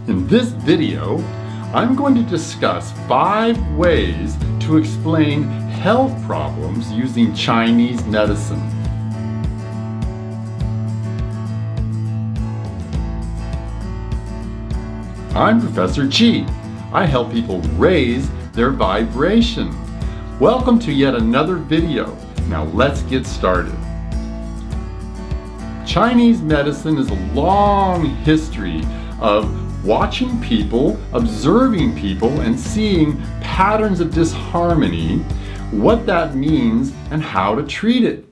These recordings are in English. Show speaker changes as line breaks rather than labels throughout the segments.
In this video, I'm going to discuss 5 ways to explain health problems using Chinese medicine. I'm Professor Chi. I help people raise their vibration. Welcome to yet another video. Now let's get started. Chinese medicine is a long history of watching people, observing people, and seeing patterns of disharmony, what that means, and how to treat it.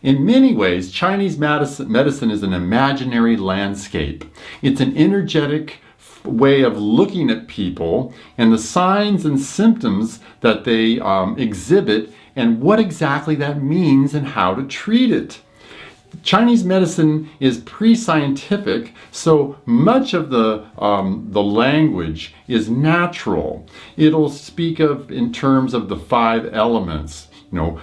In many ways, Chinese medicine is an imaginary landscape. It's an energetic way of looking at people and the signs and symptoms that they exhibit and what exactly that means and how to treat it. Chinese medicine is pre-scientific, so much of the language is natural. It'll speak of in terms of the 5 elements,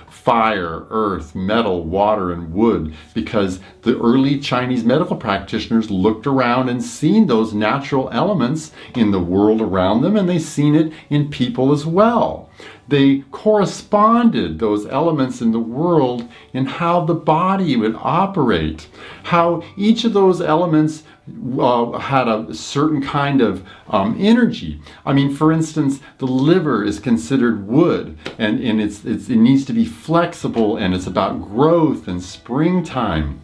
fire, earth, metal, water, and wood, because the early Chinese medical practitioners looked around and seen those natural elements in the world around them, and they seen it in people as well. They corresponded those elements in the world in how the body would operate, how each of those elements had a certain kind of energy. I mean, for instance, the liver is considered wood, and it needs to be flexible, and it's about growth and springtime.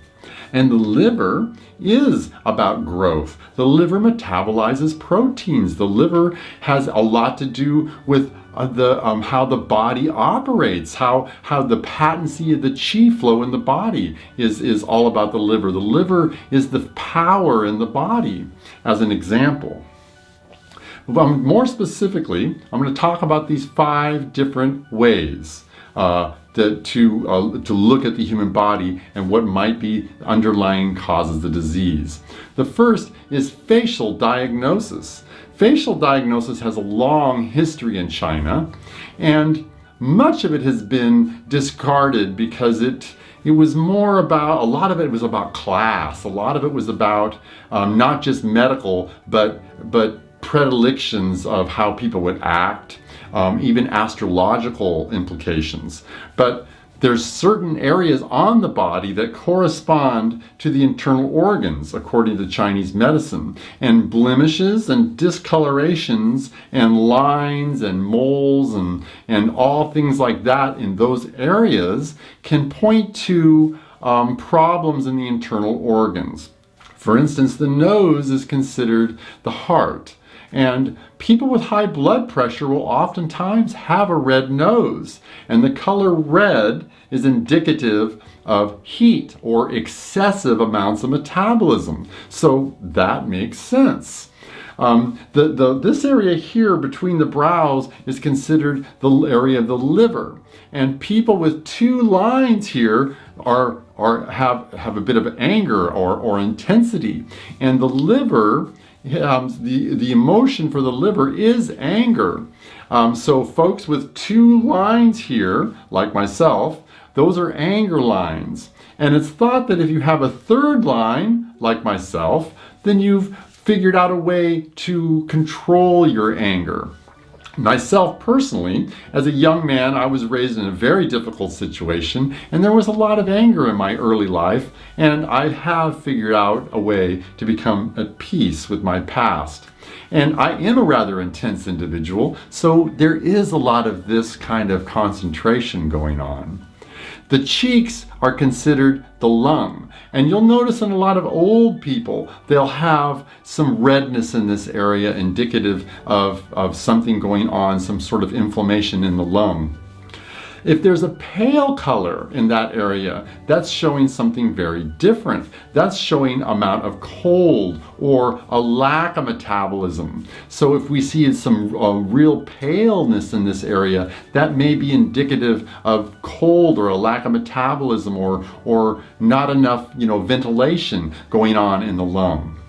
And the liver is about growth. The liver metabolizes proteins. The liver has a lot to do with how the body operates, how the patency of the qi flow in the body is all about the liver. The liver is the power in the body, as an example. More specifically, I'm going to talk about these 5 different ways to look at the human body and what might be underlying causes of the disease. The first is facial diagnosis. Facial diagnosis has a long history in China, and much of it has been discarded because it was more about, a lot of it was about class. A lot of it was about not just medical, but predilections of how people would act, even astrological implications. But there's certain areas on the body that correspond to the internal organs, according to Chinese medicine. And blemishes and discolorations and lines and moles and all things like that in those areas can point to problems in the internal organs. For instance, the nose is considered the heart. And people with high blood pressure will oftentimes have a red nose. And the color red is indicative of heat or excessive amounts of metabolism. So that makes sense. This area here between the brows is considered the area of the liver. And people with 2 lines here have a bit of anger or intensity. And the liver, the emotion for the liver is anger. So folks with 2 lines here, like myself, those are anger lines. And it's thought that if you have a 3rd line, like myself, then you've figured out a way to control your anger. Myself personally, as a young man, I was raised in a very difficult situation, and there was a lot of anger in my early life, and I have figured out a way to become at peace with my past. And I am a rather intense individual, so there is a lot of this kind of concentration going on. The cheeks are considered the lung. And you'll notice in a lot of old people, they'll have some redness in this area indicative of something going on, some sort of inflammation in the lung. If there's a pale color in that area, that's showing something very different. That's showing amount of cold or a lack of metabolism. So if we see some real paleness in this area, that may be indicative of cold or a lack of metabolism or not enough, ventilation going on in the lung.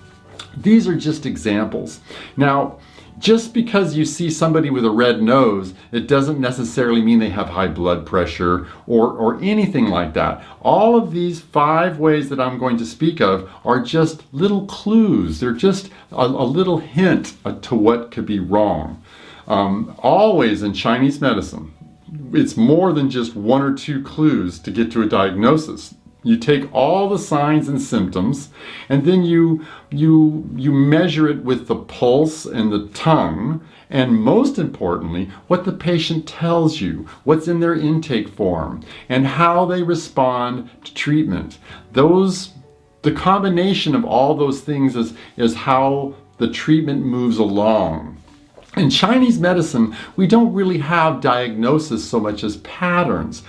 These are just examples. Now, Just because you see somebody with a red nose, it doesn't necessarily mean they have high blood pressure or anything like that. All of these 5 ways that I'm going to speak of are just little clues. They're just a little hint to what could be wrong. Always in Chinese medicine, it's more than just 1 or 2 clues to get to a diagnosis. You take all the signs and symptoms, and then you measure it with the pulse and the tongue, and most importantly, what the patient tells you, what's in their intake form, and how they respond to treatment. The combination of all those things is how the treatment moves along. In Chinese medicine, we don't really have diagnosis so much as patterns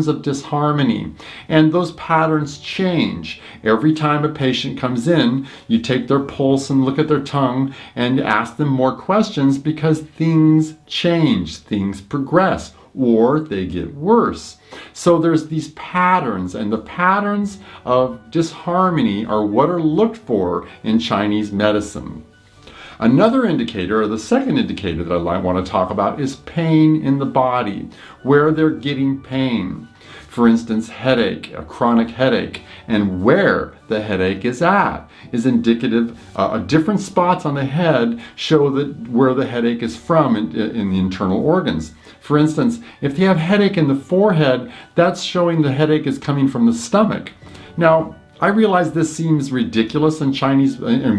of disharmony. And those patterns change. Every time a patient comes in, you take their pulse and look at their tongue and ask them more questions because things change, things progress, or they get worse. So there's these patterns, and the patterns of disharmony are what are looked for in Chinese medicine. Another indicator, or the second indicator that I want to talk about, is pain in the body, where they're getting pain. For instance, headache, a chronic headache, and where the headache is at is indicative. Different spots on the head show that where the headache is from in the internal organs. For instance, if you have headache in the forehead, that's showing the headache is coming from the stomach. Now, I realize this seems ridiculous in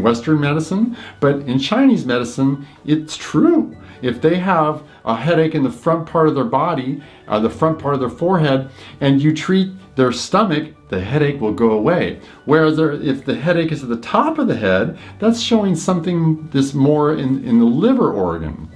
Western medicine, but in Chinese medicine, it's true. If they have a headache in the front part of their body, the front part of their forehead, and you treat their stomach, the headache will go away. Whereas if the headache is at the top of the head, that's showing something this more in the liver organ,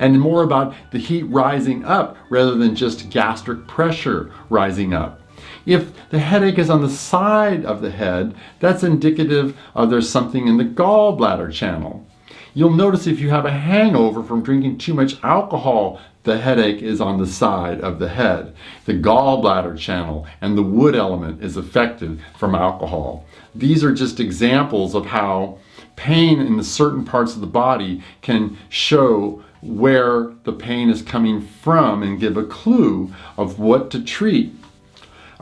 and more about the heat rising up rather than just gastric pressure rising up. If the headache is on the side of the head, that's indicative of there's something in the gallbladder channel. You'll notice if you have a hangover from drinking too much alcohol, the headache is on the side of the head. The gallbladder channel and the wood element is affected from alcohol. These are just examples of how pain in the certain parts of the body can show where the pain is coming from and give a clue of what to treat.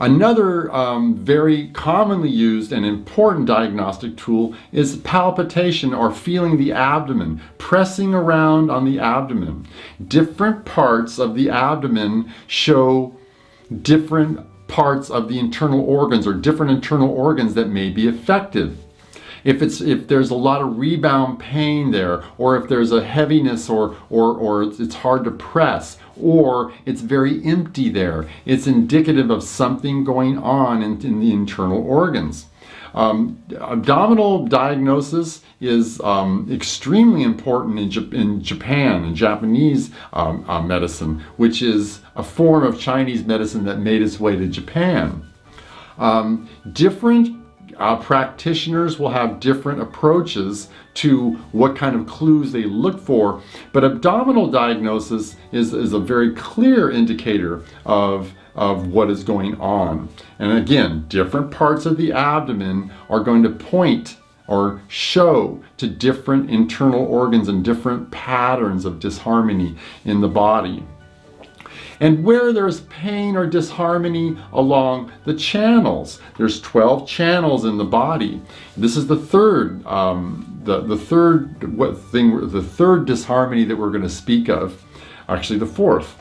Another very commonly used and important diagnostic tool is palpitation, or feeling the abdomen, pressing around on the abdomen. Different parts of the abdomen show different parts of the internal organs, or different internal organs that may be affected. If there's a lot of rebound pain there, or if there's a heaviness, or it's hard to press, or it's very empty there, it's indicative of something going on in the internal organs. Abdominal diagnosis is extremely important in Japan, in Japanese medicine, which is a form of Chinese medicine that made its way to Japan. Different practitioners will have different approaches to what kind of clues they look for, but abdominal diagnosis is a very clear indicator of what is going on. And again, different parts of the abdomen are going to point or show to different internal organs and different patterns of disharmony in the body. And where there's pain or disharmony along the channels, there's 12 channels in the body. This is the third, the third disharmony that we're going to speak of. Actually, the fourth.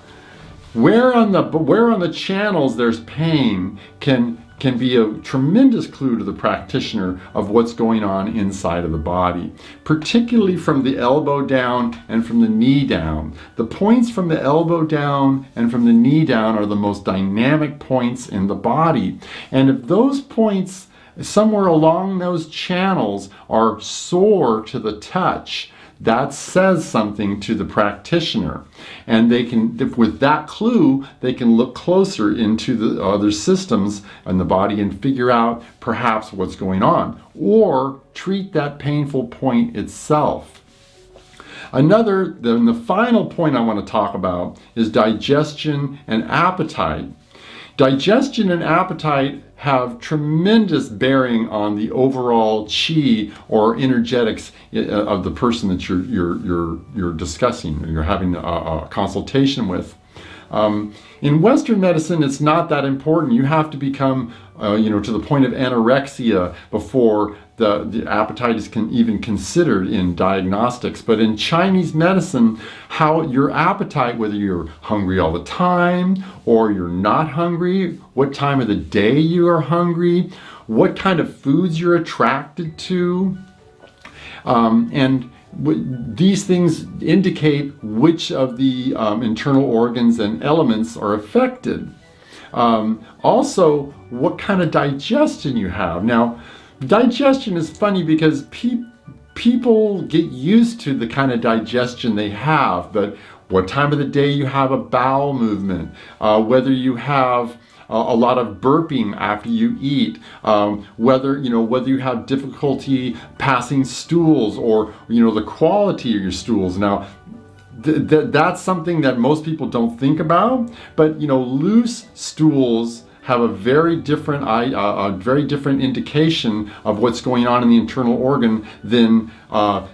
Where on the channels there's pain can be a tremendous clue to the practitioner of what's going on inside of the body, particularly from the elbow down and from the knee down. The points from the elbow down and from the knee down are the most dynamic points in the body. And if those points somewhere along those channels are sore to the touch, that says something to the practitioner, and they can, with that clue, they can look closer into the other systems in the body and figure out perhaps what's going on, or treat that painful point itself. The final point I want to talk about is digestion and appetite. Digestion and appetite have tremendous bearing on the overall qi or energetics of the person that you're discussing, or you're having a consultation with. In Western medicine, it's not that important. You have to become, to the point of anorexia before the appetite is even considered in diagnostics. But in Chinese medicine, how your appetite, whether you're hungry all the time or you're not hungry, what time of the day you are hungry, what kind of foods you're attracted to, and these things indicate which of the internal organs and elements are affected. Also, what kind of digestion you have. Now, digestion is funny because people get used to the kind of digestion they have, but what time of the day you have a bowel movement, whether you have a lot of burping after you eat, whether you have difficulty passing stools, or the quality of your stools. Now, that's something that most people don't think about, but loose stools have a very different indication of what's going on in the internal organ than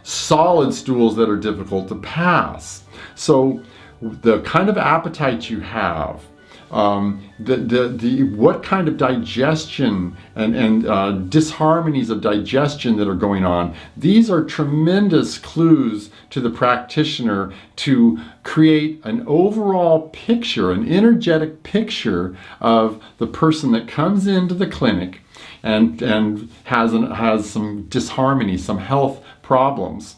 solid stools that are difficult to pass. So the kind of appetite you have, what kind of digestion and disharmonies of digestion that are going on, these are tremendous clues to the practitioner to create an overall picture, an energetic picture of the person that comes into the clinic and has some disharmony, some health problems.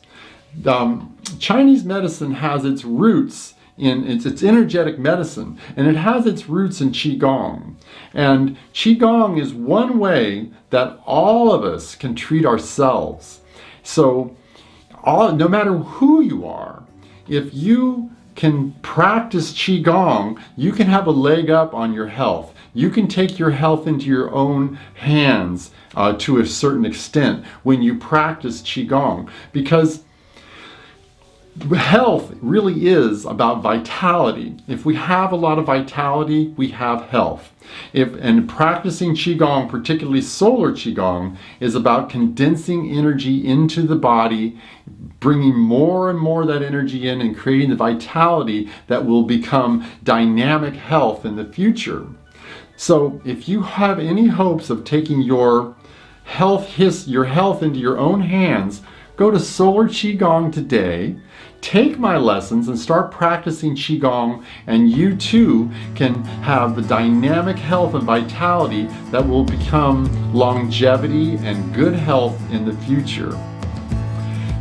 Chinese medicine has its roots it's energetic medicine, and it has its roots in Qigong. And Qigong is one way that all of us can treat ourselves. So no matter who you are, if you can practice Qigong, you can have a leg up on your health. You can take your health into your own hands to a certain extent when you practice Qigong, because health really is about vitality. If we have a lot of vitality, we have health. And practicing Qigong, particularly solar Qigong, is about condensing energy into the body, bringing more and more of that energy in, and creating the vitality that will become dynamic health in the future. So if you have any hopes of taking your health into your own hands, go to Solar Qigong today, take my lessons, and start practicing Qigong, and you too can have the dynamic health and vitality that will become longevity and good health in the future.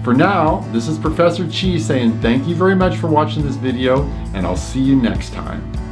For now, this is Professor Chi saying thank you very much for watching this video, and I'll see you next time.